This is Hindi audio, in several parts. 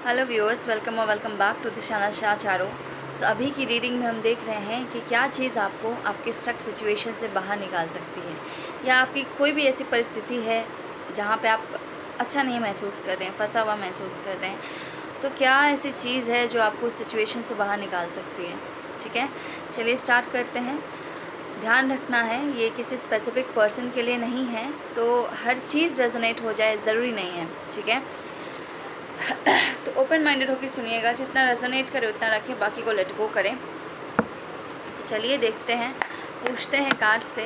हेलो व्यूअर्स, वेलकम और welcome back to the channel शाह चारो। सो अभी की रीडिंग में हम देख रहे हैं कि क्या चीज़ आपको आपके स्टक सिचुएशन से बाहर निकाल सकती है, या आपकी कोई भी ऐसी परिस्थिति है जहाँ पे आप अच्छा नहीं महसूस कर रहे हैं, फंसा हुआ महसूस कर रहे हैं। तो क्या ऐसी चीज़ है जो आपको उस सिचुएशन से बाहर निकाल सकती है। ठीक है, चलिए स्टार्ट करते हैं। ध्यान रखना है, ये किसी स्पेसिफिक पर्सन के लिए नहीं है, तो हर चीज़ रेजोनेट हो जाए ज़रूरी नहीं है। ठीक है, तो ओपन माइंडेड होकर सुनिएगा, जितना रेजोनेट करे उतना रखें, बाकी को लेट गो करें। तो चलिए देखते हैं, पूछते हैं कार्ड से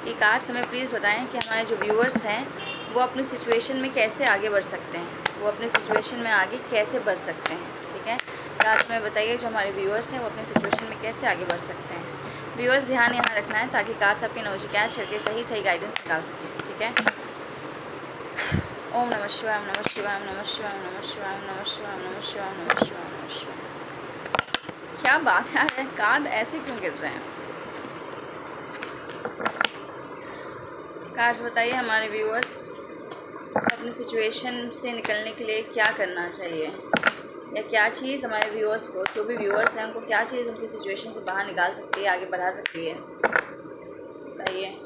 कि कार्ड्स हमें प्लीज़ बताएं कि हमारे जो व्यूअर्स हैं वो अपनी सिचुएशन में कैसे आगे बढ़ सकते हैं, वो अपनी सिचुएशन में आगे कैसे बढ़ सकते हैं। ठीक है, कार्ड्स में बताइए जो हमारे व्यूअर्स हैं वो अपनी सिचुएशन में कैसे आगे बढ़ सकते हैं। व्यूअर्स ध्यान यहाँ रखना है ताकि कार्ड्स आपकी एनर्जी कैच करके सही गाइडेंस निकाल सकें। ठीक है, ओम नमः शिवाय, ओम नमः शिवाय, ओम नमः शिवाय, ओम नमः शिवाय, ओम नमः शिवाय, ओम नमः शिवाय, ओम नमः शिवाय, ओम नमः शिवाय। क्या बात है, कार्ड ऐसे क्यों गिर रहे हैं। कार्ड्स बताइए हमारे व्यूअर्स अपनी सिचुएशन से निकलने के लिए क्या करना चाहिए, या क्या चीज़ हमारे व्यूअर्स को, जो भी व्यूअर्स हैं उनको क्या चीज़ उनकी सिचुएशन से बाहर निकाल सकती है, आगे बढ़ा सकती है, बताइए।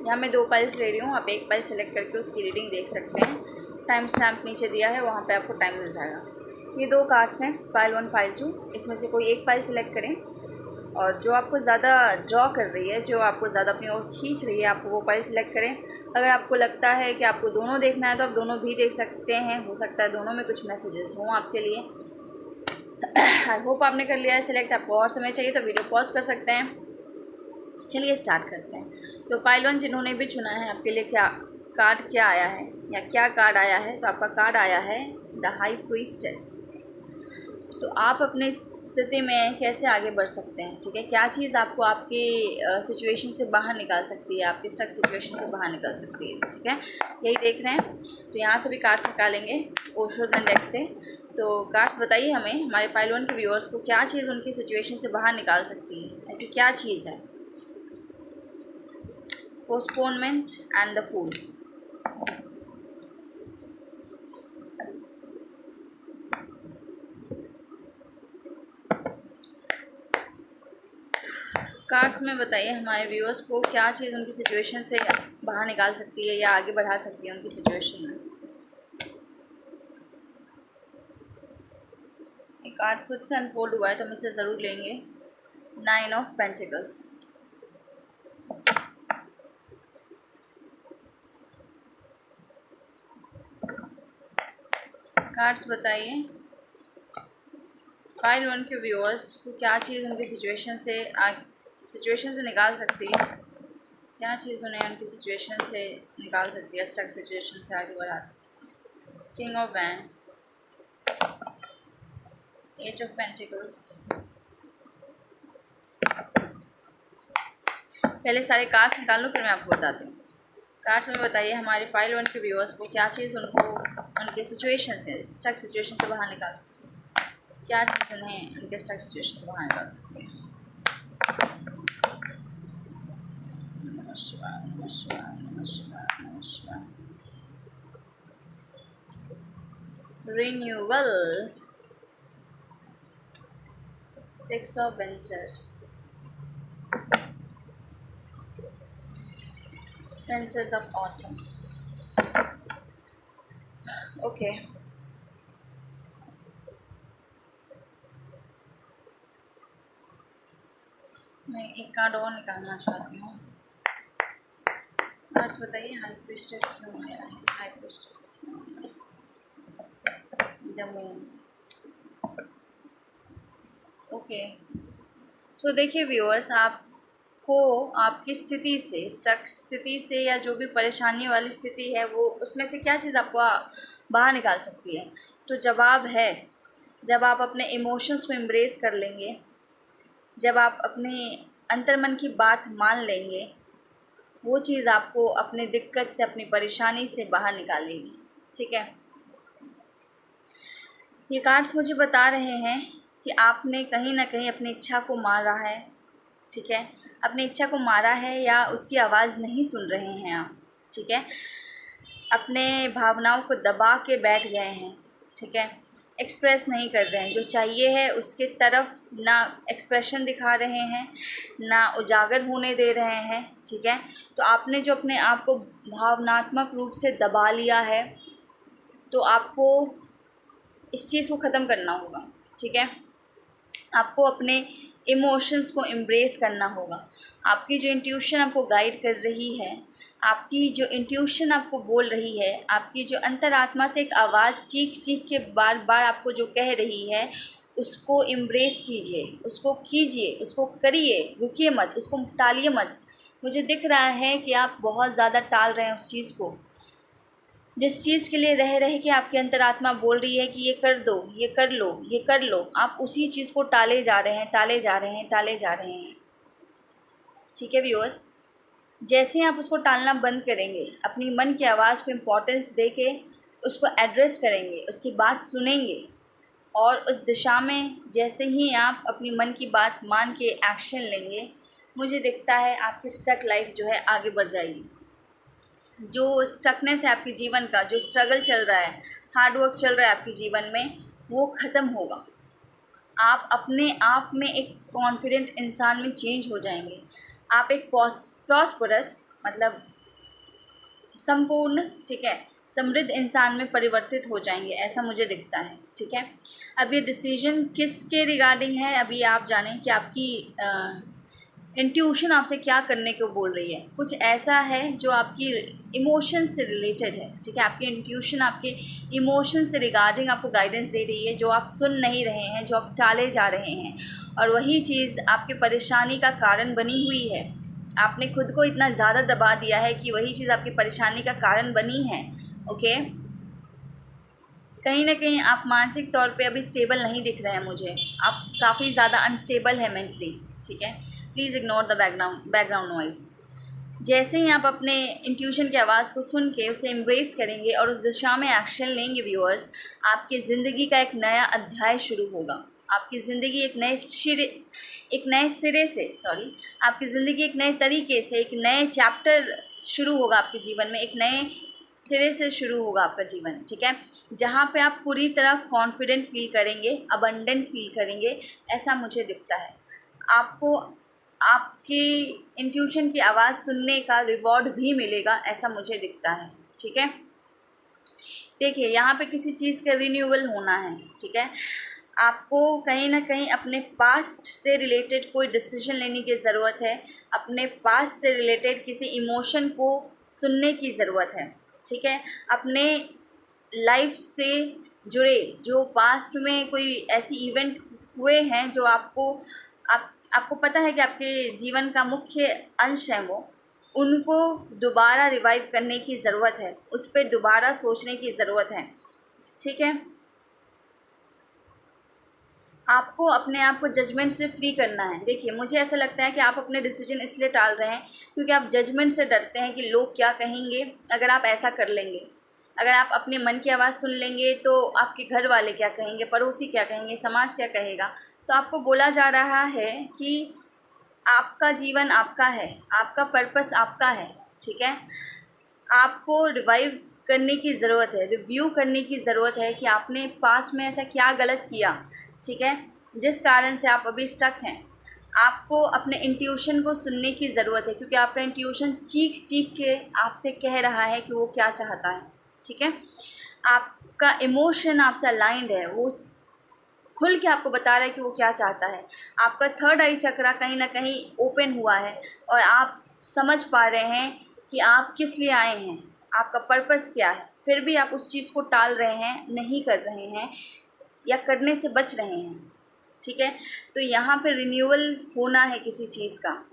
यहाँ मैं 2 पाइल्स ले रही हूँ, आप एक पाइल सेलेक्ट करके उसकी रीडिंग देख सकते हैं। टाइम स्टैम्प नीचे दिया है, वहाँ पे आपको टाइम मिल जाएगा। ये 2 कार्ड्स हैं, पाइल 1 पाइल 2, इसमें से कोई एक पाइल सेलेक्ट करें और जो आपको ज़्यादा ड्रॉ कर रही है, जो आपको ज़्यादा अपनी ओर खींच रही है, आपको वो पाइल सेलेक्ट करें। अगर आपको लगता है कि आपको दोनों देखना है तो आप दोनों भी देख सकते हैं, हो सकता है दोनों में कुछ मैसेजेस हों आपके लिए। आई होप आपने कर लिया है सिलेक्ट। आपको और समय चाहिए तो वीडियो पॉज कर सकते हैं। चलिए स्टार्ट करते हैं। तो पाइल 1 जिन्होंने भी चुना है, आपके लिए क्या कार्ड क्या आया है, या क्या कार्ड आया है, तो आपका कार्ड आया है द हाई प्रीस्टेस। तो आप अपनी स्थिति में कैसे आगे बढ़ सकते हैं। ठीक है, क्या चीज़ आपको आपकी सिचुएशन से बाहर निकाल सकती है, आपकी स्टक सिचुएशन से बाहर निकाल सकती है। ठीक है, यही देख रहे हैं। तो यहाँ से भी कार्ड्स निकालेंगे ओशोज एंड डेक से। तो कार्ड्स बताइए हमें, हमारे पाइल 1 के व्यूअर्स को क्या चीज़ उनकी सिचुएशन से बाहर निकाल सकती है, ऐसी क्या चीज़ है। Postponement and the fool. Cards में बताइए हमारे व्यूअर्स को क्या चीज़ उनकी सिचुएशन से बाहर निकाल सकती है या आगे बढ़ा सकती है उनकी सिचुएशन में। एक कार्ड खुद से अनफोल्ड हुआ है तो हम इसे ज़रूर लेंगे। 9 ऑफ पेंटिकल्स। कार्ड्स बताइए पाइल 1 के व्यूअर्स को क्या चीज़ उनकी सिचुएशन से निकाल सकती है, क्या चीज़ उन्हें उनकी सिचुएशन से निकाल सकती है, स्टक सिचुएशन से आगे बढ़ा सकती है। King of wands, 8 of pentacles. पहले सारे कार्ड्स निकाल लो, फिर मैं आपको बताती हूँ। कार्ड्स में बताइए हमारे फाइल 1 के व्यूअर्स को क्या चीज़ उनको उनके सिचुएशन से, स्टक सिचुएशन से बाहर निकाल सकती है, क्या चीज़ उन्हें उनके स्टक सिचुएशन से बाहर निकाल सकती है। नमः शिवाय, नमः शिवाय, नमः शिवाय, नमः शिवाय। Renewal, 6 of winter, princess of autumn. Okay, मैं एक कार्ड और निकालना चाहती हूँ। आज बताइए हाई प्रीस्टेस क्यों आया है, हाई प्रीस्टेस क्यों आया है। The moon. ओके, सो देखिए व्यूअर्स, आपको आपकी स्थिति से, स्टक स्थिति से, या जो भी परेशानी वाली स्थिति है, वो उसमें से क्या चीज़ आपको बाहर निकाल सकती है। तो जवाब है, जब आप अपने इमोशंस को एम्ब्रेस कर लेंगे, जब आप अपने अंतर्मन की बात मान लेंगे, वो चीज़ आपको अपने दिक्कत से, अपनी परेशानी से बाहर निकालेगी। ठीक है, ये कार्ड्स मुझे बता रहे हैं कि आपने कहीं ना कहीं अपनी इच्छा को मारा है। ठीक है, अपनी इच्छा को मारा है, या उसकी आवाज़ नहीं सुन रहे हैं आप। ठीक है, अपने भावनाओं को दबा के बैठ गए हैं, ठीक है, एक्सप्रेस नहीं कर रहे हैं। जो चाहिए है उसके तरफ ना एक्सप्रेशन दिखा रहे हैं, ना उजागर होने दे रहे हैं, ठीक है। तो आपने जो अपने आप को भावनात्मक रूप से दबा लिया है, तो आपको इस चीज़ को ख़त्म करना होगा, ठीक है। आपको अपने इमोशंस को एम्ब्रेस करना होगा। आपकी जो इंट्यूशन आपको गाइड कर रही है, आपकी जो इंट्यूशन आपको बोल रही है, आपकी जो अंतरात्मा से एक आवाज़ चीख चीख के बार बार आपको जो कह रही है, उसको एम्ब्रेस कीजिए, उसको कीजिए, उसको करिए, रुकिए मत, उसको टालिए मत। मुझे दिख रहा है कि आप बहुत ज़्यादा टाल रहे हैं उस चीज़ को, जिस चीज़ के लिए रह रहे कि आपकी अंतरात्मा बोल रही है कि ये कर दो, ये कर लो, ये कर लो, आप उसी चीज़ को टाले जा रहे हैं, टाले जा रहे हैं, टाले जा रहे हैं, ठीक है व्यूअर्स। जैसे आप उसको टालना बंद करेंगे, अपनी मन की आवाज़ को इम्पोर्टेंस दे के उसको एड्रेस करेंगे, उसकी बात सुनेंगे, और उस दिशा में जैसे ही आप अपनी मन की बात मान के एक्शन लेंगे, मुझे दिखता है आपकी स्टक लाइफ जो है आगे बढ़ जाएगी। जो स्टकनेस है आपके जीवन का, जो स्ट्रगल चल रहा है, हार्ड वर्क चल रहा है आपके जीवन में, वो ख़त्म होगा। आप अपने आप में एक कॉन्फिडेंट इंसान में चेंज हो जाएंगे। आप एक प्रॉस्परस मतलब संपूर्ण, ठीक है, समृद्ध इंसान में परिवर्तित हो जाएंगे, ऐसा मुझे दिखता है, ठीक है। अब ये डिसीजन किसके रिगार्डिंग है, अभी आप जानें कि आपकी इंट्यूशन आपसे क्या करने को बोल रही है। कुछ ऐसा है जो आपकी इमोशन से रिलेटेड है, ठीक है। आपकी इंट्यूशन आपके इमोशन से रिगार्डिंग आपको गाइडेंस दे रही है, जो आप सुन नहीं रहे हैं, जो आप टाले जा रहे हैं, और वही चीज़ आपकी परेशानी का कारण बनी हुई है। आपने खुद को इतना ज़्यादा दबा दिया है कि वही चीज़ आपकी परेशानी का कारण बनी है, ओके। कहीं ना कहीं आप मानसिक तौर पे अभी स्टेबल नहीं दिख रहे हैं मुझे, आप काफ़ी ज़्यादा अनस्टेबल है मेंटली, ठीक है। Please ignore the background noise. जैसे ही आप अपने इंट्यूशन की आवाज़ को सुन के उसे एम्ब्रेस करेंगे और उस दिशा में एक्शन लेंगे व्यूअर्स, आपकी ज़िंदगी का एक नया अध्याय शुरू होगा। आपकी ज़िंदगी एक नए सिरे से आपकी ज़िंदगी एक नए तरीके से, एक नए चैप्टर शुरू होगा आपके जीवन में, एक नए सिरे से शुरू होगा आपका जीवन, ठीक है। जहाँ पे आप पूरी तरह कॉन्फिडेंट फील करेंगे, अबंडेंट फील करेंगे, ऐसा मुझे दिखता है। आपको आपकी इंट्यूशन की आवाज़ सुनने का रिवॉर्ड भी मिलेगा, ऐसा मुझे दिखता है, ठीक है। देखिए, यहाँ पे किसी चीज़ का रिन्यूअल होना है, ठीक है। आपको कहीं ना कहीं अपने पास्ट से रिलेटेड कोई डिसीजन लेने की ज़रूरत है, अपने पास्ट से रिलेटेड किसी इमोशन को सुनने की ज़रूरत है, ठीक है। अपने लाइफ से जुड़े जो पास्ट में कोई ऐसी इवेंट हुए हैं जो आपको पता है कि आपके जीवन का मुख्य अंश है, वो उनको दोबारा रिवाइव करने की ज़रूरत है, उस पर दोबारा सोचने की ज़रूरत है, ठीक है। आपको अपने आप को जजमेंट से फ्री करना है। देखिए, मुझे ऐसा लगता है कि आप अपने डिसीजन इसलिए टाल रहे हैं क्योंकि आप जजमेंट से डरते हैं कि लोग क्या कहेंगे अगर आप ऐसा कर लेंगे। अगर आप अपने मन की आवाज़ सुन लेंगे तो आपके घर वाले क्या कहेंगे, पड़ोसी क्या कहेंगे, समाज क्या कहेगा। तो आपको बोला जा रहा है कि आपका जीवन आपका है, आपका पर्पस आपका है, ठीक है। आपको रिवाइव करने की ज़रूरत है, रिव्यू करने की ज़रूरत है कि आपने पास्ट में ऐसा क्या गलत किया, ठीक है, जिस कारण से आप अभी स्टक हैं। आपको अपने इंट्यूशन को सुनने की ज़रूरत है क्योंकि आपका इंट्यूशन चीख चीख के आपसे कह रहा है कि वो क्या चाहता है, ठीक है। आपका इमोशन आपसे अलाइंड है, वो खुल के आपको बता रहा है कि वो क्या चाहता है। आपका थर्ड आई चक्रा कहीं ना कहीं ओपन हुआ है और आप समझ पा रहे हैं कि आप किस लिए आए हैं, आपका पर्पस क्या है। फिर भी आप उस चीज़ को टाल रहे हैं, नहीं कर रहे हैं या करने से बच रहे हैं, ठीक है। तो यहाँ पे रिन्यूअल होना है किसी चीज़ का,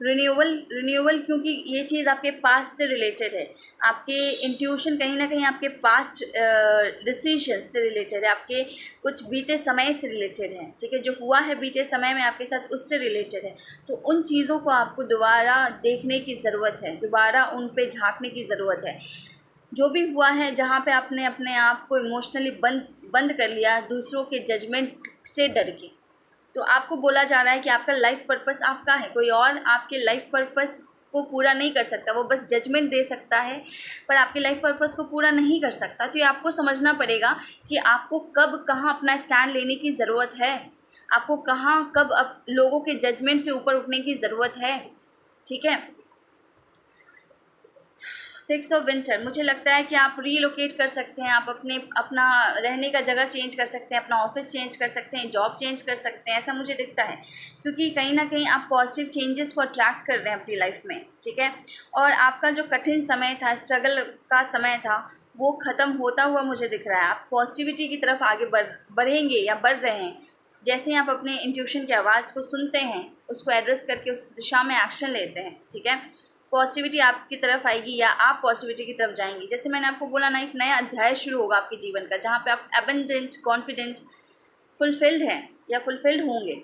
रिन्यूअल क्योंकि ये चीज़ आपके पास्ट से रिलेटेड है। आपके इंट्यूशन कहीं ना कहीं आपके पास्ट डिसीजंस से रिलेटेड है, आपके कुछ बीते समय से रिलेटेड है, ठीक है। जो हुआ है बीते समय में आपके साथ उससे रिलेटेड है। तो उन चीज़ों को आपको दोबारा देखने की ज़रूरत है, दोबारा उन पे झांकने की ज़रूरत है। जो भी हुआ है जहाँ पे आपने अपने आप को इमोशनली बंद कर लिया दूसरों के जजमेंट से डर के, तो आपको बोला जा रहा है कि आपका लाइफ पर्पस आपका है, कोई और आपके लाइफ पर्पस को पूरा नहीं कर सकता, वो बस जजमेंट दे सकता है पर आपके लाइफ पर्पस को पूरा नहीं कर सकता। तो ये आपको समझना पड़ेगा कि आपको कब कहाँ अपना स्टैंड लेने की ज़रूरत है, आपको कहाँ कब लोगों के जजमेंट से ऊपर उठने की ज़रूरत है। ठीक है। 6 ऑफ विंटर, मुझे लगता है कि आप रीलोकेट कर सकते हैं, आप अपना रहने का जगह चेंज कर सकते हैं, अपना ऑफिस चेंज कर सकते हैं, जॉब चेंज कर सकते हैं, ऐसा मुझे दिखता है। क्योंकि कहीं ना कहीं आप पॉजिटिव चेंजेस को अट्रैक्ट कर रहे हैं अपनी लाइफ में। ठीक है। और आपका जो कठिन समय था, स्ट्रगल का समय था, वो ख़त्म होता हुआ मुझे दिख रहा है। आप पॉजिटिविटी की तरफ आगे बढ़ेंगे या बढ़ रहे हैं। जैसे ही आप अपने इंट्यूशन की आवाज़ को सुनते हैं, उसको एड्रेस करके उस दिशा में एक्शन लेते हैं, ठीक है, पॉजिटिविटी आपकी तरफ आएगी या आप पॉजिटिविटी की तरफ जाएंगी। जैसे मैंने आपको बोला ना, एक नया अध्याय शुरू होगा आपके जीवन का, जहाँ पे आप एबंडेंट, कॉन्फिडेंट, फुलफिल्ड हैं या फुलफिल्ड होंगे।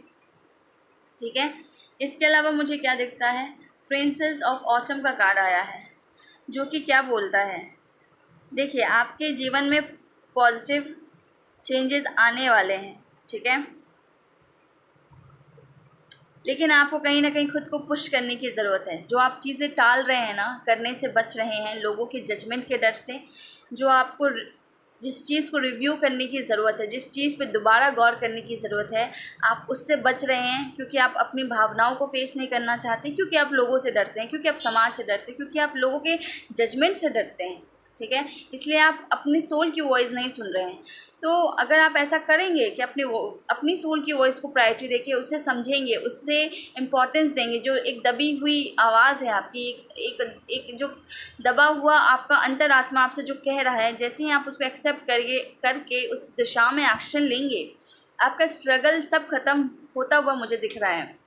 ठीक है। इसके अलावा मुझे क्या दिखता है, प्रिंसेस ऑफ ऑटम का कार्ड आया है, जो कि क्या बोलता है, देखिए आपके जीवन में पॉजिटिव चेंजेस आने वाले हैं। ठीक है। लेकिन आपको कहीं ना कहीं खुद को पुश करने की ज़रूरत है। जो आप चीज़ें टाल रहे हैं ना, करने से बच रहे हैं लोगों के जजमेंट के डर से, जो आपको जिस चीज़ को रिव्यू करने की ज़रूरत है, जिस चीज़ पे दोबारा गौर करने की ज़रूरत है, आप उससे बच रहे हैं। क्योंकि आप अपनी भावनाओं को फेस नहीं करना चाहते, क्योंकि आप लोगों से डरते हैं, क्योंकि आप समाज से डरते हैं, क्योंकि आप लोगों के जजमेंट से डरते हैं। ठीक है। इसलिए आप अपनी सोल की वॉइस नहीं सुन रहे हैं। तो अगर आप ऐसा करेंगे कि अपनी सोल की वॉइस को प्रायोरिटी देके उसे समझेंगे, उससे इम्पोर्टेंस देंगे, जो एक दबी हुई आवाज़ है आपकी, एक जो दबा हुआ आपका अंतरात्मा आपसे जो कह रहा है, जैसे ही आप उसको एक्सेप्ट करके उस दिशा में एक्शन लेंगे, आपका स्ट्रगल सब खत्म होता हुआ मुझे दिख रहा है।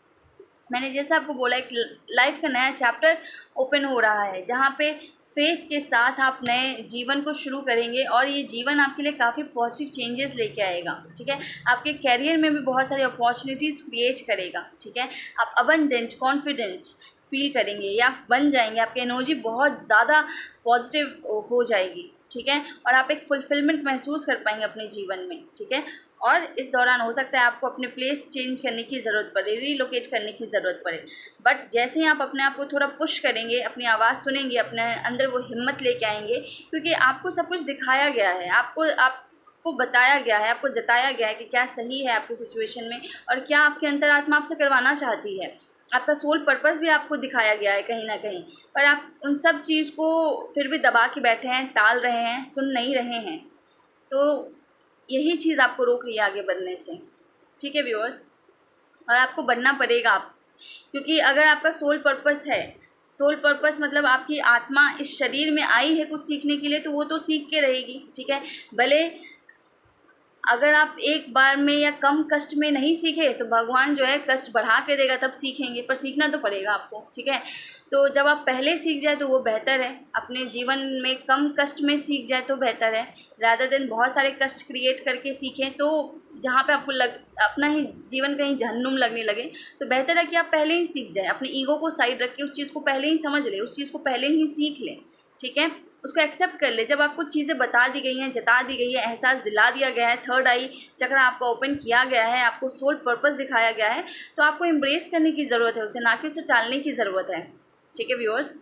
मैंने जैसा आपको बोला, एक लाइफ का नया चैप्टर ओपन हो रहा है, जहाँ पे फेथ के साथ आप नए जीवन को शुरू करेंगे और ये जीवन आपके लिए काफ़ी पॉजिटिव चेंजेस लेके आएगा। ठीक है। आपके कैरियर में भी बहुत सारी अपॉर्चुनिटीज़ क्रिएट करेगा। ठीक है। आप अबंडेंट, कॉन्फिडेंट फील करेंगे या बन जाएंगे, आपकी एनर्जी बहुत ज़्यादा पॉजिटिव हो जाएगी। ठीक है। और आप एक फुलफिलमेंट महसूस कर पाएंगे अपने जीवन में। ठीक है। और इस दौरान हो सकता है आपको अपने प्लेस चेंज करने की ज़रूरत पड़े, रीलोकेट करने की ज़रूरत पड़े। बट जैसे ही आप अपने आप को थोड़ा पुश करेंगे, अपनी आवाज़ सुनेंगे, अपने अंदर वो हिम्मत लेके आएंगे, क्योंकि आपको सब कुछ दिखाया गया है, आपको बताया गया है, आपको जताया गया है कि क्या सही है आपकी सिचुएशन में और क्या आपकी अंतरात्मा आपसे करवाना चाहती है। आपका सोल पर्पस भी आपको दिखाया गया है कहीं ना कहीं, पर आप उन सब चीज़ को फिर भी दबा के बैठे हैं, टाल रहे हैं, सुन नहीं रहे हैं। तो यही चीज़ आपको रोक रही है आगे बढ़ने से। ठीक है व्यूअर्स। और आपको बढ़ना पड़ेगा क्योंकि अगर आपका सोल पर्पस है, सोल पर्पस मतलब आपकी आत्मा इस शरीर में आई है कुछ सीखने के लिए, तो वो तो सीख के रहेगी। ठीक है। भले अगर आप एक बार में या कम कष्ट में नहीं सीखे तो भगवान जो है कष्ट बढ़ा के देगा, तब सीखेंगे, पर सीखना तो पड़ेगा आपको। ठीक है। तो जब आप पहले सीख जाए तो वो बेहतर है। अपने जीवन में कम कष्ट में सीख जाए तो बेहतर है, रादर देन बहुत सारे कष्ट क्रिएट करके सीखें तो जहाँ पे आपको अपना ही जीवन कहीं जहन्नुम लगने लगे। तो बेहतर है कि आप पहले ही सीख जाएँ, अपने ईगो को साइड रख के उस चीज़ को पहले ही समझ लें, उस चीज़ को पहले ही सीख लें। ठीक है। उसको एक्सेप्ट कर ले। जब आपको चीज़ें बता दी गई हैं, जता दी गई है, एहसास दिला दिया गया है, थर्ड आई चक्र आपका ओपन किया गया है, आपको सोल पर्पस दिखाया गया है, तो आपको एम्ब्रेस करने की ज़रूरत है उसे, ना कि उसे टालने की ज़रूरत है। ठीक है व्यूअर्स।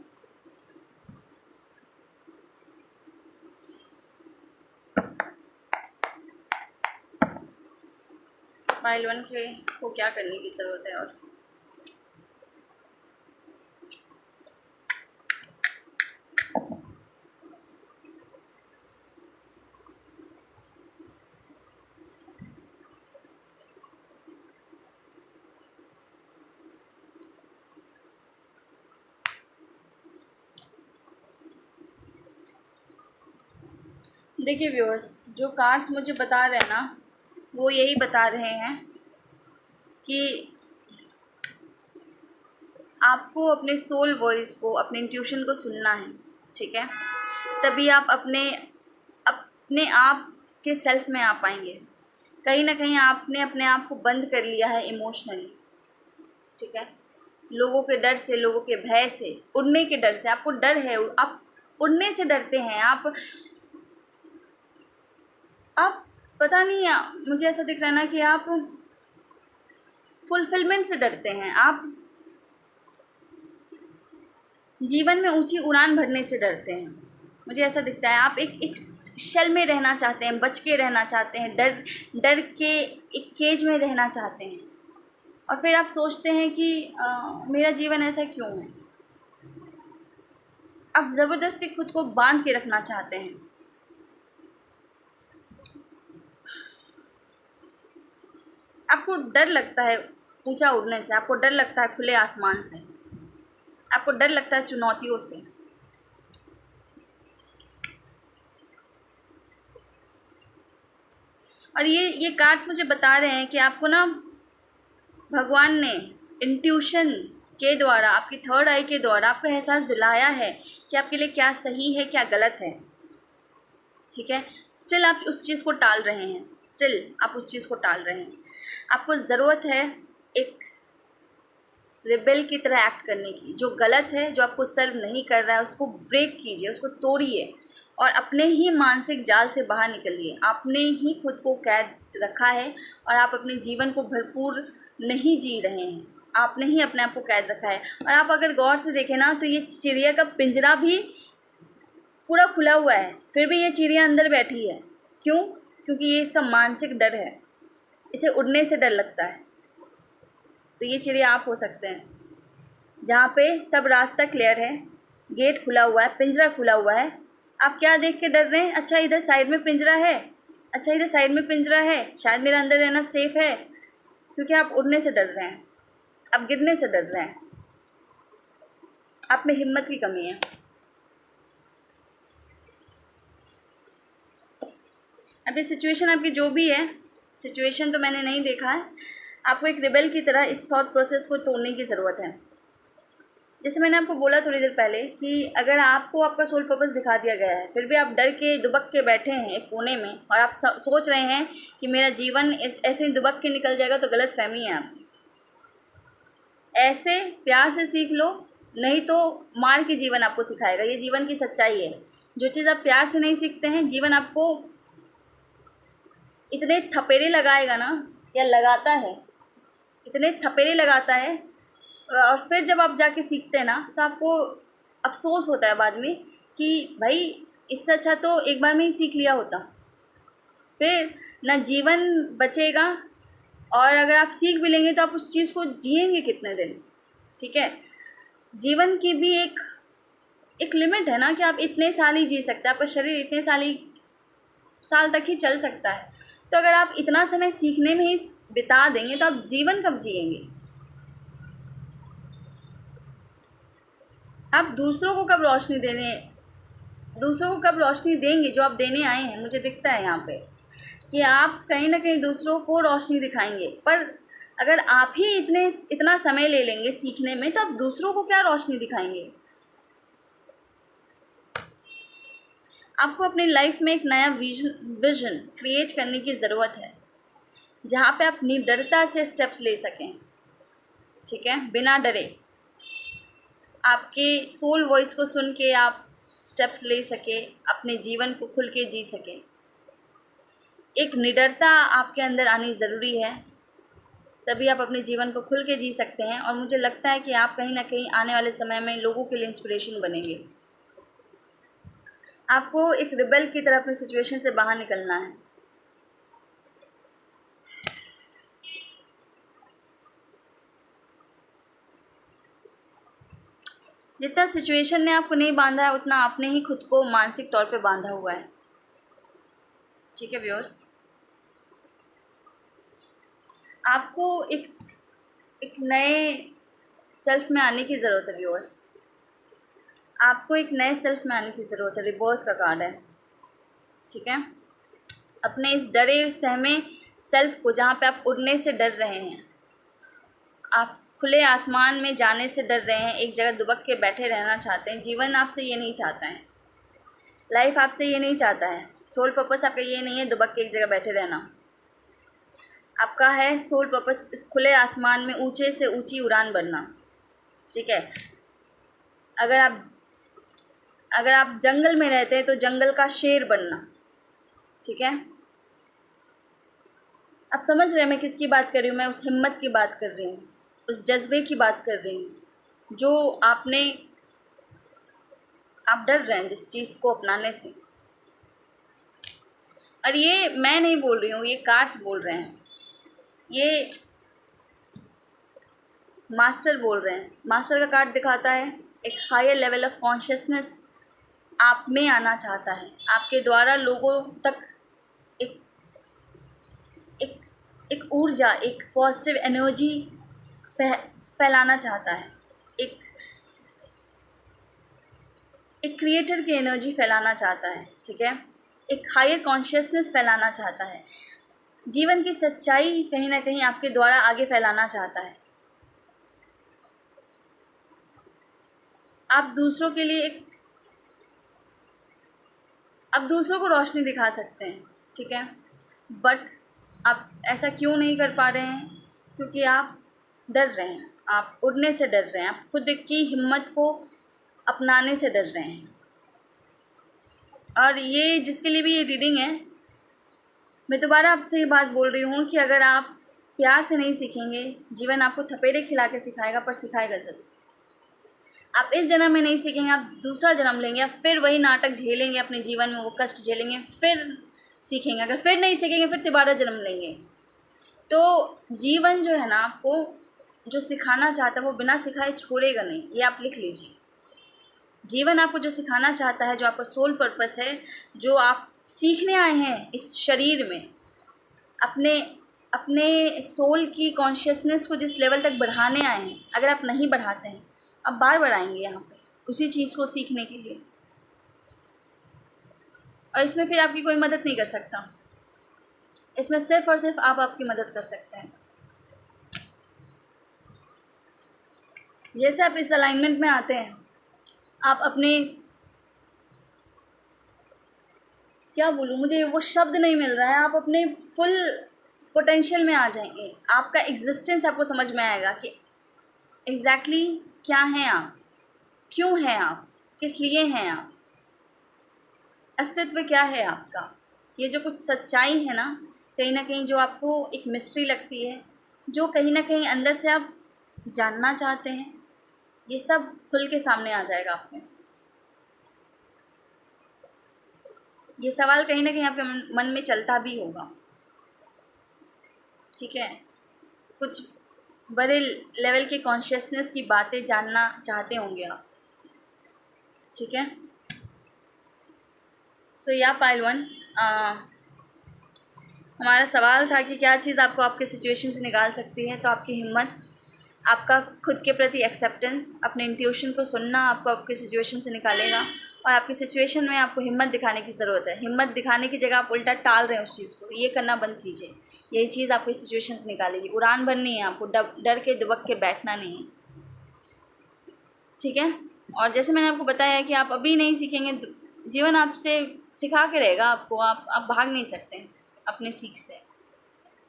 फाइल 1 के को क्या करने की ज़रूरत है। और देखिए व्यूअर्स, जो कार्ड्स मुझे बता रहे हैं ना, वो यही बता रहे हैं कि आपको अपने सोल वॉइस को, अपने इंट्यूशन को सुनना है। ठीक है। तभी आप अपने आप के सेल्फ में आ पाएंगे। कहीं ना कहीं आपने अपने आप को बंद कर लिया है इमोशनली। ठीक है। लोगों के डर से, लोगों के भय से, उड़ने के डर से, आपको डर है, आप उड़ने से डरते हैं। आप पता नहीं, मुझे ऐसा दिख रहा है ना कि आप फुलफिलमेंट से डरते हैं। आप जीवन में ऊंची उड़ान भरने से डरते हैं। मुझे ऐसा दिखता है आप एक शेल में रहना चाहते हैं, बच के रहना चाहते हैं, डर डर के एक केज में रहना चाहते हैं, और फिर आप सोचते हैं कि मेरा जीवन ऐसा क्यों है। आप ज़बरदस्ती खुद को बांध के रखना चाहते हैं। आपको डर लगता है ऊंचा उड़ने से, आपको डर लगता है खुले आसमान से, आपको डर लगता है चुनौतियों से। और ये कार्ड्स मुझे बता रहे हैं कि आपको ना भगवान ने इंट्यूशन के द्वारा, आपकी थर्ड आई के द्वारा आपको एहसास दिलाया है कि आपके लिए क्या सही है, क्या गलत है। ठीक है, स्टिल आप उस चीज़ को टाल रहे हैं, आपको ज़रूरत है एक रिबेल की तरह एक्ट करने की। जो गलत है, जो आपको सर्व नहीं कर रहा है, उसको ब्रेक कीजिए, उसको तोड़िए और अपने ही मानसिक जाल से बाहर निकलिए। आपने ही खुद को कैद रखा है और आप अपने जीवन को भरपूर नहीं जी रहे हैं, आपने ही अपने आप को कैद रखा है। और आप अगर गौर से देखें ना, तो ये चिड़िया का पिंजरा भी पूरा खुला हुआ है, फिर भी ये चिड़िया अंदर बैठी है। क्यों? क्योंकि ये इसका मानसिक डर है, इसे उड़ने से डर लगता है। तो ये चिड़िया आप हो सकते हैं, जहाँ पे सब रास्ता क्लियर है, गेट खुला हुआ है, पिंजरा खुला हुआ है। आप क्या देख के डर रहे हैं? अच्छा इधर साइड में पिंजरा है, शायद मेरा अंदर रहना सेफ़ है। क्योंकि आप उड़ने से डर रहे हैं, आप गिरने से डर रहे हैं, आप में हिम्मत की कमी है। अब ये सिचुएशन आपकी जो भी है, सिचुएशन तो मैंने नहीं देखा है, आपको एक रिबेल की तरह इस थॉट प्रोसेस को तोड़ने की ज़रूरत है। जैसे मैंने आपको बोला थोड़ी देर पहले कि अगर आपको आपका सोल पर्पस दिखा दिया गया है, फिर भी आप डर के दुबक के बैठे हैं एक कोने में, और आप सोच रहे हैं कि मेरा जीवन ऐसे ही दुबक के निकल जाएगा, तो गलत फहमी है आपकी। ऐसे प्यार से सीख लो, नहीं तो मार के जीवन आपको सिखाएगा। ये जीवन की सच्चाई है। जो चीज़ आप प्यार से नहीं सीखते हैं, जीवन आपको इतने थपेड़े लगाएगा ना, या लगाता है, इतने थपेड़े लगाता है, और फिर जब आप जाके सीखते हैं ना, तो आपको अफसोस होता है बाद में कि भाई इससे अच्छा तो एक बार में ही सीख लिया होता। फिर ना जीवन बचेगा, और अगर आप सीख भी लेंगे तो आप उस चीज़ को जिएंगे कितने दिन। ठीक है, जीवन की भी एक लिमिट है ना, कि आप इतने साल ही जी सकते हैं, आपका शरीर इतने साल तक ही चल सकता है। तो अगर आप इतना समय सीखने में ही बिता देंगे, तो आप जीवन कब जिएंगे? आप दूसरों को कब रोशनी देंगे जो आप देने आए हैं। मुझे दिखता है यहाँ पे कि आप कहीं ना कहीं दूसरों को रोशनी दिखाएंगे, पर अगर आप ही इतना समय ले लेंगे सीखने में, तो आप दूसरों को क्या रोशनी दिखाएंगे? आपको अपनी लाइफ में एक नया विजन क्रिएट करने की ज़रूरत है, जहाँ पे आप निडरता से स्टेप्स ले सकें। ठीक है, बिना डरे, आपके सोल वॉइस को सुन के आप स्टेप्स ले सके, अपने जीवन को खुल के जी सकें। एक निडरता आपके अंदर आनी ज़रूरी है, तभी आप अपने जीवन को खुल के जी सकते हैं। और मुझे लगता है कि आप कहीं ना कहीं आने वाले समय में लोगों के लिए इंस्पिरेशन बनेंगे। आपको एक रिबेल की तरह अपनी सिचुएशन से बाहर निकलना है। जितना सिचुएशन ने आपको नहीं बांधा है, उतना आपने ही खुद को मानसिक तौर पे बांधा हुआ है। ठीक है व्यूअर्स, आपको एक नए सेल्फ में आने की ज़रूरत है। व्यूअर्स, आपको एक नए सेल्फ में आने की ज़रूरत है। रिबर्थ का कार्ड है। ठीक है, अपने इस डरे सहमे सेल्फ को, जहाँ पे आप उड़ने से डर रहे हैं, आप खुले आसमान में जाने से डर रहे हैं, एक जगह दुबक के बैठे रहना चाहते हैं, जीवन आपसे ये नहीं चाहता है, लाइफ आपसे ये नहीं चाहता है, सोल पर्पस आपका ये नहीं है दुबक के एक जगह बैठे रहना। आपका है सोल पर्पस इस खुले आसमान में ऊंचे से ऊंची उड़ान भरना। ठीक है, अगर आप जंगल में रहते हैं तो जंगल का शेर बनना। ठीक है, आप समझ रहे हैं मैं किसकी बात कर रही हूँ? मैं उस हिम्मत की बात कर रही हूँ, उस जज्बे की बात कर रही हूँ, जो आपने आप डर रहे हैं जिस चीज़ को अपनाने से। और ये मैं नहीं बोल रही हूँ, ये कार्ड्स बोल रहे हैं, ये मास्टर बोल रहे हैं। मास्टर का कार्ड दिखाता है एक हायर लेवल ऑफ कॉन्शियसनेस आप में आना चाहता है, आपके द्वारा लोगों तक एक एक एक ऊर्जा, एक पॉजिटिव एनर्जी फैलाना चाहता है, एक एक क्रिएटर की एनर्जी फैलाना चाहता है, ठीक है, एक हायर कॉन्शियसनेस फैलाना चाहता है, जीवन की सच्चाई कहीं ना कहीं आपके द्वारा आगे फैलाना चाहता है। आप दूसरों के लिए आप दूसरों को रोशनी दिखा सकते हैं, ठीक है, बट आप ऐसा क्यों नहीं कर पा रहे हैं? क्योंकि आप डर रहे हैं, आप उड़ने से डर रहे हैं, आप खुद की हिम्मत को अपनाने से डर रहे हैं। और ये जिसके लिए भी ये रीडिंग है, मैं दोबारा आपसे ये बात बोल रही हूँ कि अगर आप प्यार से नहीं सीखेंगे, जीवन आपको थपेड़े खिला के सिखाएगा, पर सिखाएगा ज़रूर। आप इस जन्म में नहीं सीखेंगे, आप दूसरा जन्म लेंगे, आप फिर वही नाटक झेलेंगे, अपने जीवन में वो कष्ट झेलेंगे, फिर सीखेंगे। अगर फिर नहीं सीखेंगे, फिर दोबारा जन्म लेंगे। तो जीवन जो है ना, आपको जो सिखाना चाहता है वो बिना सिखाए छोड़ेगा नहीं, ये आप लिख लीजिए। जीवन आपको जो सिखाना चाहता है, जो आपका सोल पर्पस है, जो आप सीखने आए हैं इस शरीर में, अपने अपने सोल की कॉन्शियसनेस को जिस लेवल तक बढ़ाने आए हैं, अगर आप नहीं बढ़ाते हैं, आप बार बार आएंगे यहाँ पे उसी चीज़ को सीखने के लिए। और इसमें फिर आपकी कोई मदद नहीं कर सकता, इसमें सिर्फ़ और सिर्फ आप आपकी मदद कर सकते हैं। जैसे आप इस अलाइनमेंट में आते हैं, आप अपने, क्या बोलूँ, मुझे वो शब्द नहीं मिल रहा है, आप अपने फुल पोटेंशियल में आ जाएंगे। आपका एग्जिस्टेंस आपको समझ में आएगा कि एग्जैक्टली क्या हैं आप, क्यों हैं आप, किस लिए हैं आप, अस्तित्व क्या है आपका। ये जो कुछ सच्चाई है ना कहीं जो आपको एक मिस्ट्री लगती है, जो कहीं ना कहीं अंदर से आप जानना चाहते हैं, ये सब खुल के सामने आ जाएगा आपके। ये सवाल कहीं ना कहीं आपके मन में चलता भी होगा, ठीक है, कुछ बड़े लेवल के कॉन्शियसनेस की बातें जानना चाहते होंगे आप, ठीक है। सो या पाइल वन, हमारा सवाल था कि क्या चीज़ आपको आपके सिचुएशन से निकाल सकती है। तो आपकी हिम्मत, आपका खुद के प्रति एक्सेप्टेंस, अपने इंट्यूशन को सुनना आपको आपके सिचुएशन से निकालेगा। और आपकी सिचुएशन में आपको हिम्मत दिखाने की ज़रूरत है। हिम्मत दिखाने की जगह आप उल्टा टाल रहे हैं उस चीज़ को, ये करना बंद कीजिए। यही चीज़ आपको इस सिचुएशन से निकालेगी। उड़ान भरनी है आपको, डर के दुबक के बैठना नहीं है, ठीक है। और जैसे मैंने आपको बताया कि आप अभी नहीं सीखेंगे, जीवन आपसे सिखा के रहेगा आपको। आप भाग नहीं सकते हैं अपने सीख से।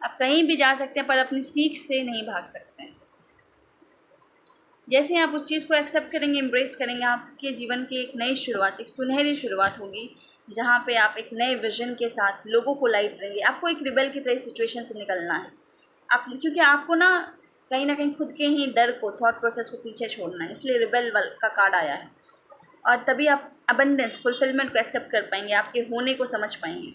आप कहीं भी जा सकते हैं पर अपनी सीख से नहीं भाग सकते हैं। जैसे ही आप उस चीज़ को एक्सेप्ट करेंगे, एम्ब्रेस करेंगे, आपके जीवन की एक नई शुरुआत, एक सुनहरी शुरुआत होगी, जहाँ पे आप एक नए विजन के साथ लोगों को लाइट देंगे। आपको एक रिबेल की तरह सिचुएशन से निकलना है क्योंकि आपको ना कहीं खुद के ही डर को, थॉट प्रोसेस को पीछे छोड़ना है। इसलिए रिबेल का कार्ड आया है। और तभी आप अबंडेंस, फुलफिलमेंट को एक्सेप्ट कर पाएंगे, आपके होने को समझ पाएंगे,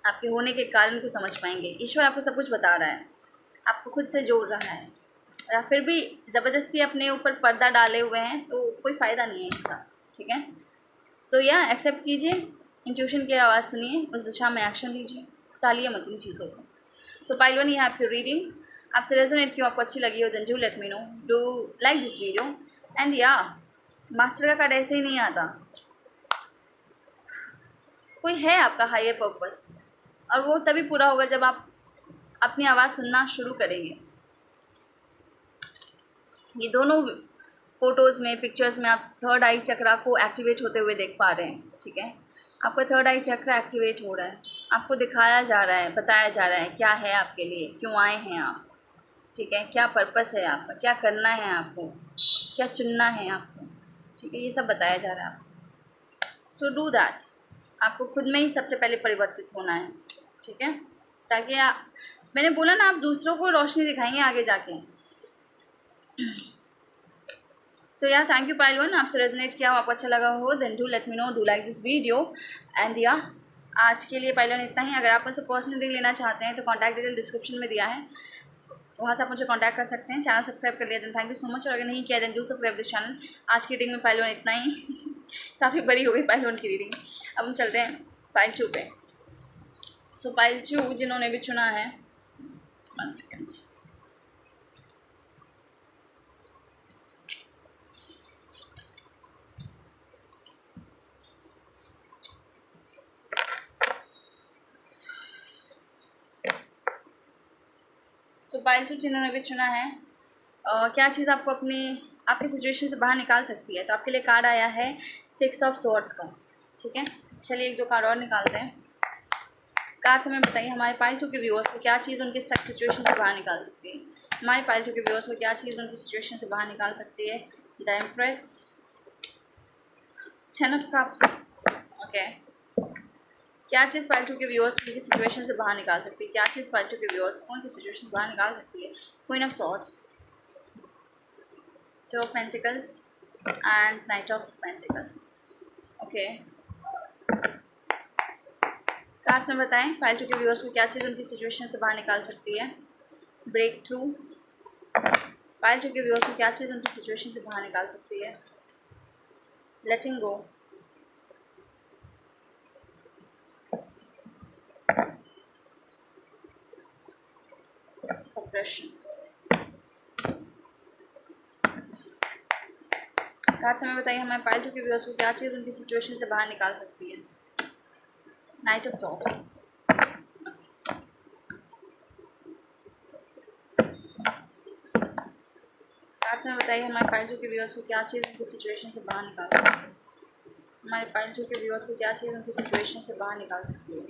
आपके होने के कारण को समझ पाएंगे। ईश्वर आपको सब कुछ बता रहा है, आपको खुद से जोड़ रहा है। और आप फिर भी ज़बरदस्ती अपने ऊपर पर्दा डाले हुए हैं, तो कोई फ़ायदा नहीं है इसका, ठीक है। सो या एक्सेप्ट कीजिए, इंट्यूशन की आवाज़ सुनिए, उस दिशा में एक्शन लीजिए, टालिए मत इन चीज़ों को। तो पाइल वन, ये है आपकी रीडिंग। आपसे रेजोनेट क्यों आपको अच्छी लगी हो, then do let me know, do like this video. And yeah master का कार्ड ऐसे ही नहीं आता, कोई है आपका हायर पर्पस, और वो तभी पूरा होगा जब आप अपनी आवाज़ सुनना शुरू करेंगे। ये दोनों फ़ोटोज़ में, पिक्चर्स में आप थर्ड आई चक्रा को एक्टिवेट होते हुए देख पा रहे हैं, ठीक है। आपका थर्ड आई चक्रा एक्टिवेट हो रहा है, आपको दिखाया जा रहा है, बताया जा रहा है क्या है आपके लिए, क्यों आए हैं आप, ठीक है, क्या पर्पस है आपका, क्या करना है आपको, क्या चुनना है आपको, ठीक है, ये सब बताया जा रहा है आपको। So do that. आपको खुद में ही सबसे पहले परिवर्तित होना है, ठीक है, ताकि मैंने बोला ना, आप दूसरों को रोशनी दिखाएंगे आगे जाके। So yeah thank you pile one, आपसे रेजोनेट किया हो, आपको अच्छा लगा हो, then do let me know, do like this video and yeah आज के लिए पाइल वन इतना ही। अगर आप मुझसे पर्सनल रीडिंग लेना चाहते हैं तो कॉन्टैक्ट डिटेल डिस्क्रिप्शन में दिया है, वहाँ से आप मुझे कॉन्टैक्ट कर सकते हैं। चैनल सब्सक्राइब कर लिया then thank you so much, और अगर नहीं किया then do subscribe this channel. आज की रीडिंग में पाइल वन इतना ही काफ़ी बड़ी हो गई पाइल वन की रीडिंग। अब हम चलते हैं पाइल टू पे। सो पाइल टू जिन्होंने भी चुना है, 1 सेकेंड, तो पाइल टू जिन्होंने भी चुना है, क्या चीज़ आपको आपकी सिचुएशन से बाहर निकाल सकती है। तो आपके लिए कार्ड आया है 6 ऑफ स्वॉर्ड्स का। ठीक है, चलिए 1-2 कार्ड और निकालते हैं। कार्ड से हमें बताइए हमारे पाइल टू के व्यूअर्स को क्या चीज़ उनकी स्टक सिचुएशन से बाहर निकाल सकती है। हमारे पाइल टू के व्यूअर्स को क्या चीज़ उनकी सिचुएशन से बाहर निकाल सकती है। The empress, 10 of cups, okay. क्या चीज़ पाइल टू के व्यूअर्स को उनकी सिचुएशन से बाहर निकाल सकती है। क्या चीज़ पाइल टू के व्यूअर्स को उनकी सिचुएशन से बाहर निकाल सकती है। Queen of swords, 2 of pentacles and night of pentacles, okay. Cards में बताएं पाइल टू के व्यूअर्स को क्या चीज़ उनकी सिचुएशन से बाहर निकाल सकती है। ब्रेक थ्रू, पाइल टू के व्यूअर्स को क्या चीज़ उनकी सिचुएशन से बाहर निकाल सकती है। लेटिंग गो, सप्रेशन। कार्ड समय बताइए हमें पाइल टू के व्यूअर्स को क्या चीज़ उनकी सिचुएशन से बाहर निकाल सकती है। नाइट ऑफ सॉर्ड्स, कार्ड समय बताइए हमारे पाइल टू के व्यूअर्स को क्या चीज़ उनकी सिचुएशन से बाहर निकाल सकती है। हमारे पाइल टू के व्यूअर्स को क्या चीज़ उनकी सिचुएशन से बाहर निकाल सकती है।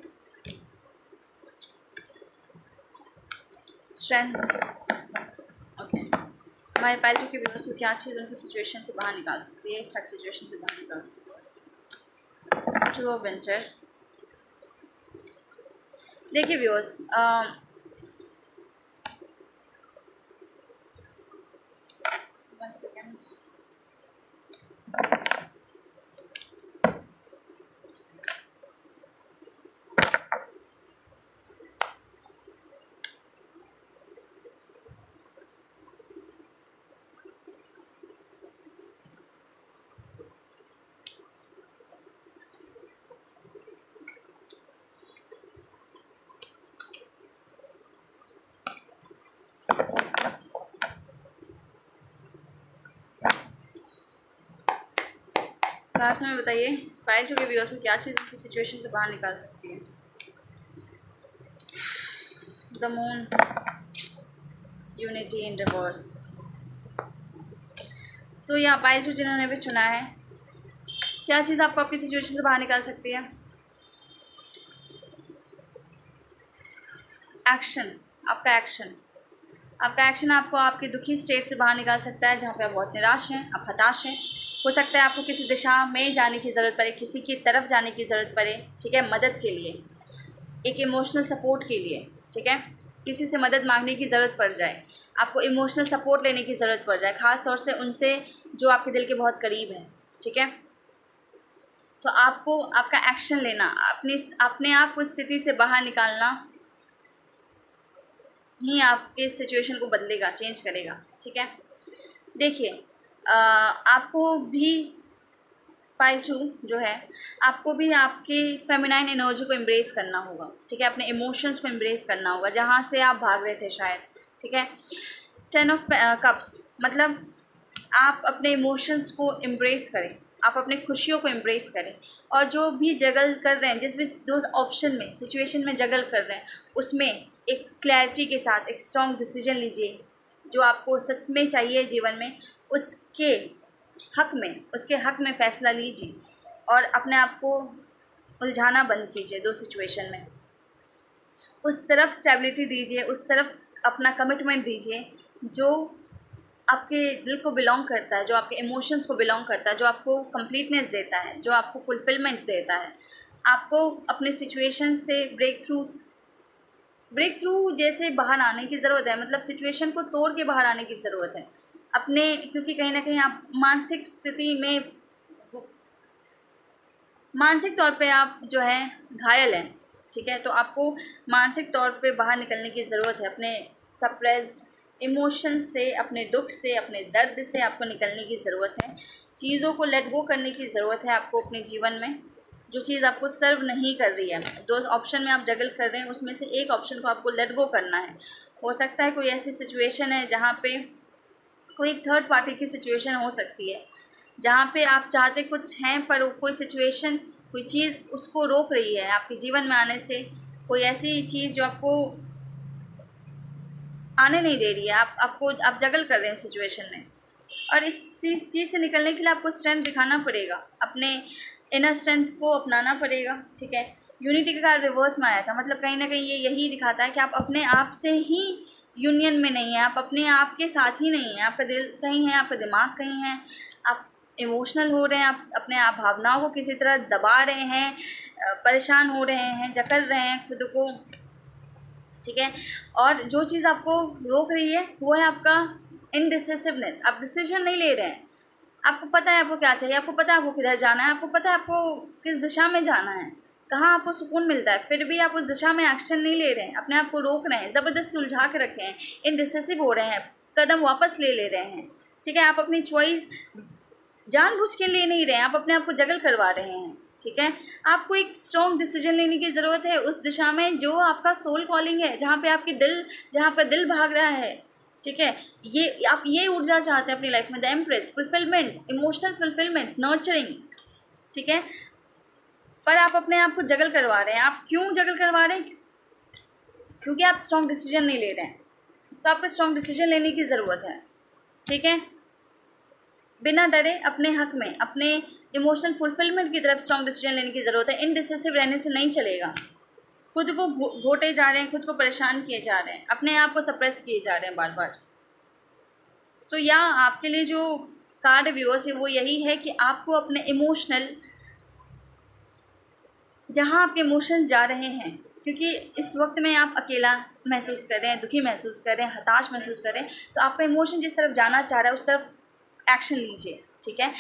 Strength, okay. हमारे पाइल टू के व्यूअर्स को क्या चीज़ उनकी सिचुएशन से बाहर निकाल सकती है, स्टक सिचुएशन से बाहर निकाल सकती है। 2 ऑफ विंटर। देखिए व्यूअर्स, 1 सेकेंड, कार्ड्स में बताइए पाइल टू के व्यूअर्स को क्या चीज़ उनकी सिचुएशन से बाहर निकाल सकती है। The moon, unity in reverse. So यहाँ पाइल टू जिन्होंने भी चुना है, क्या चीज़ आपको आपकी सिचुएशन से बाहर निकाल सकती है। एक्शन, आपका एक्शन आपको आपके दुखी स्टेट से बाहर निकाल सकता है, जहाँ पे आप बहुत निराश हैं, आप हताश हैं। हो सकता है आपको किसी दिशा में जाने की ज़रूरत पड़े, किसी की तरफ जाने की ज़रूरत पड़े, ठीक है, मदद के लिए, एक इमोशनल सपोर्ट के लिए, ठीक है। किसी से मदद मांगने की ज़रूरत पड़ जाए, आपको इमोशनल सपोर्ट लेने की ज़रूरत पड़ जाए, ख़ास तौर से उनसे जो आपके दिल के बहुत करीब हैं, ठीक है। तो आपको आपका एक्शन लेना, अपने आप को स्थिति से बाहर निकालना ही आपके सिचुएशन को बदलेगा, चेंज करेगा, ठीक है। देखिए आपको भी पाइल टू जो है, आपको भी आपके फेमिनाइन एनर्जी को एम्ब्रेस करना होगा, ठीक है। अपने इमोशंस को एम्ब्रेस करना होगा, जहाँ से आप भाग रहे थे शायद, ठीक है। 10 ऑफ कप्स, मतलब आप अपने इमोशंस को एम्ब्रेस करें, आप अपने खुशियों को एम्ब्रेस करें, और जो भी जगल कर रहे हैं, जिस भी दो ऑप्शन में सिचुएशन में जगल कर रहे हैं, उसमें एक क्लैरिटी के साथ एक स्ट्रॉन्ग डिसीजन लीजिए, जो आपको सच में चाहिए जीवन में, उसके हक में फ़ैसला लीजिए, और अपने आप को उलझाना बंद कीजिए दो सिचुएशन में। उस तरफ स्टेबिलिटी दीजिए, उस तरफ अपना कमिटमेंट दीजिए जो आपके दिल को बिलोंग करता है, जो आपके इमोशंस को बिलोंग करता है, जो आपको कंप्लीटनेस देता है, जो आपको फुलफिलमेंट देता है। आपको अपने सिचुएशन से ब्रेक थ्रू जैसे बाहर आने की ज़रूरत है, मतलब सिचुएशन को तोड़ के बाहर आने की ज़रूरत है। अपने, क्योंकि कहीं ना कहीं आप मानसिक स्थिति में, मानसिक तौर पे आप जो है घायल हैं, ठीक है। तो आपको मानसिक तौर पे बाहर निकलने की ज़रूरत है, अपने सप्रेस्ड इमोशंस से, अपने दुख से, अपने दर्द से आपको निकलने की ज़रूरत है। चीज़ों को लेट गो करने की ज़रूरत है आपको अपने जीवन में। जो चीज़ आपको सर्व नहीं कर रही है, 2 ऑप्शन में आप जगल कर रहे हैं, उसमें से एक ऑप्शन को आपको लेट गो करना है। हो सकता है कोई ऐसी सिचुएशन है जहाँ पे कोई एक थर्ड पार्टी की सिचुएशन हो सकती है, जहाँ पे आप चाहते कुछ हैं पर कोई सिचुएशन, कोई चीज़ उसको रोक रही है आपके जीवन में आने से। कोई ऐसी चीज़ जो आपको आने नहीं दे रही है, आप जगल कर रहे हैं उस सिचुएशन में। और इस चीज़ से निकलने के लिए आपको स्ट्रेंथ दिखाना पड़ेगा, अपने इनर स्ट्रेंथ को अपनाना पड़ेगा, ठीक है। यूनिटी का रिवर्स में आया था, मतलब कहीं ना कहीं ये यही दिखाता है कि आप अपने आप से ही यूनियन में नहीं है, आप अपने आप के साथ ही नहीं है। आपका दिल कहीं है, आपका दिमाग कहीं है, आप इमोशनल हो रहे हैं, आप अपने आप भावनाओं को किसी तरह दबा रहे हैं, परेशान हो रहे हैं, जकड़ रहे हैं खुद को, ठीक है। और जो चीज़ आपको रोक रही है वो है आपका इनडिसिसिवनेस। आप डिसीजन नहीं ले रहे हैं, आपको पता है आपको क्या चाहिए, आपको पता है आपको किधर जाना है, आपको पता है आपको किस दिशा में जाना है, कहाँ आपको सुकून मिलता है, फिर भी आप उस दिशा में एक्शन नहीं ले रहे हैं, अपने आप को रोक रहे हैं, ज़बरदस्ती उलझा के रखे हैं, इनडिसिसिव हो रहे हैं, कदम वापस ले रहे हैं, ठीक है। आप अपनी चॉइस जानबूझ के ले नहीं रहे हैं, आप अपने आप को जगल करवा रहे हैं, ठीक है। आपको एक स्ट्रॉन्ग डिसीजन लेने की ज़रूरत है उस दिशा में जो आपका सोल कॉलिंग है, जहाँ आपका दिल भाग रहा है, ठीक है। ये आप ये ऊर्जा चाहते हैं अपनी लाइफ में, the empress, fulfilment, emotional fulfilment, nurturing, ठीक है। पर आप अपने आप को जगल करवा रहे हैं। आप क्यों जगल करवा रहे हैं? क्योंकि आप स्ट्रॉन्ग डिसीजन नहीं ले रहे हैं। तो आपको स्ट्रॉन्ग डिसीजन लेने की ज़रूरत है, ठीक है। बिना डरे अपने हक में, अपने इमोशनल फुलफिलमेंट की तरफ स्ट्रॉन्ग डिसीजन लेने की ज़रूरत है। इनडिसिसिव रहने से नहीं चलेगा। खुद को घोटे जा रहे हैं, खुद को परेशान किए जा रहे हैं, अपने आप को सप्रेस किए जा रहे हैं बार बार। सो या आपके लिए जो कार्ड व्यूअर्स है वो यही है कि आपको अपने इमोशनल, जहाँ आपके इमोशंस जा रहे हैं, क्योंकि इस वक्त में आप अकेला महसूस कर रहे हैं, दुखी महसूस कर रहे हैं, हताश महसूस कर रहे हैं, तो आपका इमोशन जिस तरफ जाना चाह रहा है उस तरफ एक्शन लीजिए, ठीक है।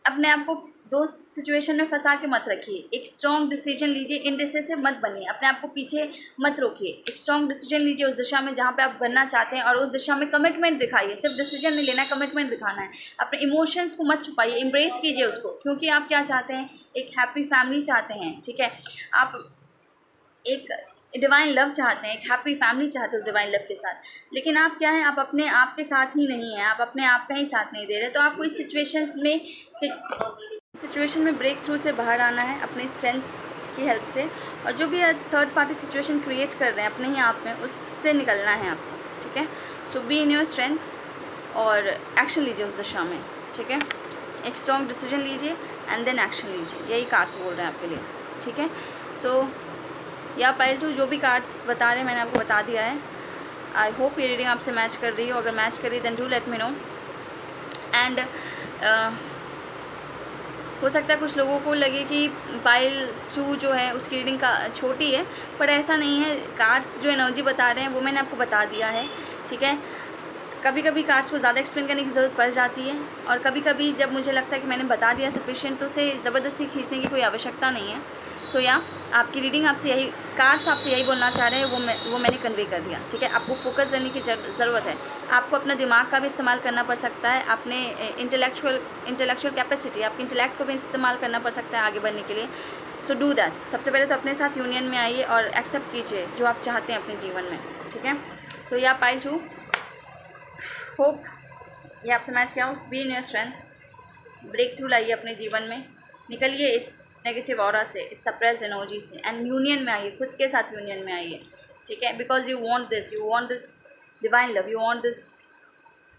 अपने आप को 2 सिचुएशन में फंसा के मत रखिए। एक स्ट्रॉन्ग डिसीजन लीजिए, इनडिसिसिव मत बनिए, अपने आप को पीछे मत रोकिए। एक स्ट्रॉन्ग डिसीजन लीजिए उस दिशा में जहाँ पे आप बनना चाहते हैं और उस दिशा में कमिटमेंट दिखाइए। सिर्फ डिसीजन नहीं लेना है, कमिटमेंट दिखाना है। अपने इमोशंस को मत छुपाइए, एम्ब्रेस कीजिए उसको, क्योंकि आप क्या चाहते हैं, एक हैप्पी फैमिली चाहते हैं, ठीक है। आप एक डिवाइन लव चाहते हैं, एक हैप्पी फैमिली चाहते हो डिवाइन लव के साथ, लेकिन आप क्या है, आप अपने आप के साथ ही नहीं हैं, आप अपने आप का ही साथ नहीं दे रहे। तो आपको इस सिचुएशन में ब्रेक थ्रू से बाहर आना है अपनी स्ट्रेंथ की हेल्प से, और जो भी थर्ड पार्टी सिचुएशन क्रिएट कर रहे हैं अपने ही आप में, उससे निकलना है आपको, ठीक है। सो बी इन योर स्ट्रेंथ और एक्शन लीजिए उस दिशा में, ठीक है। एक स्ट्रॉन्ग डिसीजन लीजिए एंड देन एक्शन लीजिए, यही कार्ड्स बोल रहे हैं आपके लिए, ठीक है। सो या पाइल 2 जो भी कार्ड्स बता रहे हैं मैंने आपको बता दिया है। आई होप ये रीडिंग आपसे मैच कर रही हो। अगर मैच कर रही then do let me know. And हो सकता है कुछ लोगों को लगे कि पाइल 2 जो है उसकी रीडिंग का छोटी है, पर ऐसा नहीं है। कार्ड्स जो एनर्जी बता रहे हैं वो मैंने आपको बता दिया है, ठीक है। कभी कभी कार्ड्स को ज़्यादा एक्सप्लेन करने की ज़रूरत पड़ जाती है, और कभी कभी जब मुझे लगता है कि मैंने बता दिया सफिशिएंट, तो उसे ज़बरदस्ती खींचने की कोई आवश्यकता नहीं है। सो या आपकी रीडिंग आपसे यही, कार्ड्स आपसे यही बोलना चाह रहे हैं, वो मैंने कन्वे कर दिया, ठीक है। आपको फोकस करने की ज़रूरत है, आपको अपना दिमाग का भी इस्तेमाल करना पड़ सकता है, अपने इंटेलेक्चुअल कैपेसिटी, आपके इंटेलेक्ट को भी इस्तेमाल करना पड़ सकता है आगे बढ़ने के लिए। So do that. सबसे पहले तो अपने साथ यूनियन में आइए और एक्सेप्ट कीजिए जो आप चाहते हैं अपने जीवन में, ठीक है। सो या पाइल 2, होप ये आपसे मैच किया हो। Be in your strength, breakthrough लाइए अपने जीवन में, निकलिए इस नेगेटिव ऑरा से, इस सप्रेस्ड एनर्जी से, एंड यूनियन में आइए, खुद के साथ यूनियन में आइए, ठीक है। Because you want this divine love, you want this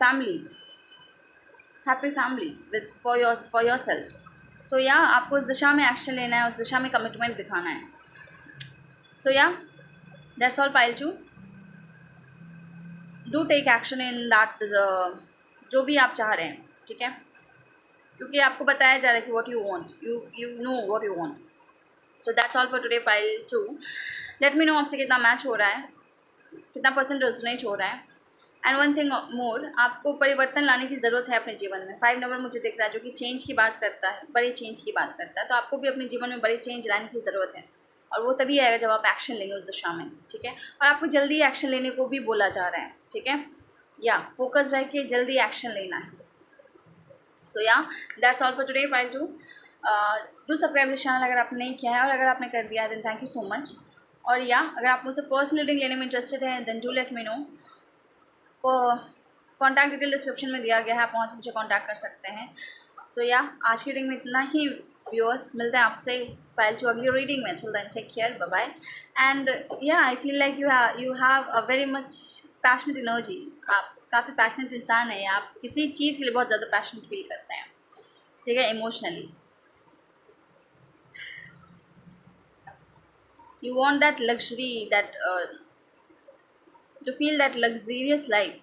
family, happy family with for yourself. So या आपको उस दिशा में एक्शन लेना है, उस दिशा में कमिटमेंट दिखाना है। So yeah that's all pile 2। Do take action in that, जो भी आप चाह रहे हैं, ठीक है, क्योंकि आपको बताया जा रहा है कि what you want, you know what you want. So that's all for today pile 2। Late me no आपसे कितना मैच हो रहा है, कितना % रेजोनेट हो रहा है। एंड वन थिंग मोर, आपको परिवर्तन लाने की ज़रूरत है अपने जीवन में। 5 नंबर मुझे दिख रहा है जो कि चेंज की बात करता है, बड़े चेंज की बात करता है। तो आपको भी अपने जीवन में बड़े चेंज लाने की ज़रूरत है, और वो तभी आएगा जब आप एक्शन लेंगे उस दिशा में, ठीक है। और आपको जल्दी एक्शन लेने को भी बोला जा रहा है, ठीक है। या फोकस रह के जल्दी एक्शन लेना है। So yeah that's all for today. Pile two do subscribe this channel अगर आपने नहीं किया है, और अगर आपने कर दिया है then thank you so much. और या अगर आप मुझसे पर्सनल रीडिंग लेने में इंटरेस्टेड हैं then do let me know. Contact detail description में दिया गया है, आप वहाँ से मुझे कॉन्टैक्ट कर सकते हैं। सो या आज की रीडिंग में इतना ही व्यूअर्स, मिलते हैं आपसे फाइल टू अगली रीडिंग में। Till then take care, bye bye. And yeah I feel like you have a very much passionate energy. आप काफ़ी पैशनेट इंसान हैं, आप किसी चीज़ के लिए बहुत ज़्यादा पैशनेट फील करते हैं, ठीक है, emotionally. You want that luxury, that to feel that luxurious life,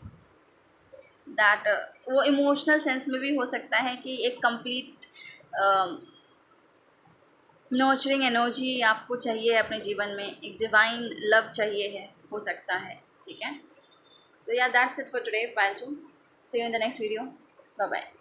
that वो इमोशनल सेंस में भी हो सकता है कि एक कंप्लीट नर्चरिंग एनर्जी आपको चाहिए अपने जीवन में, एक डिवाइन लव चाहिए है, हो सकता है, ठीक है। So yeah that's it for today. Bye to see you in the next video, bye bye.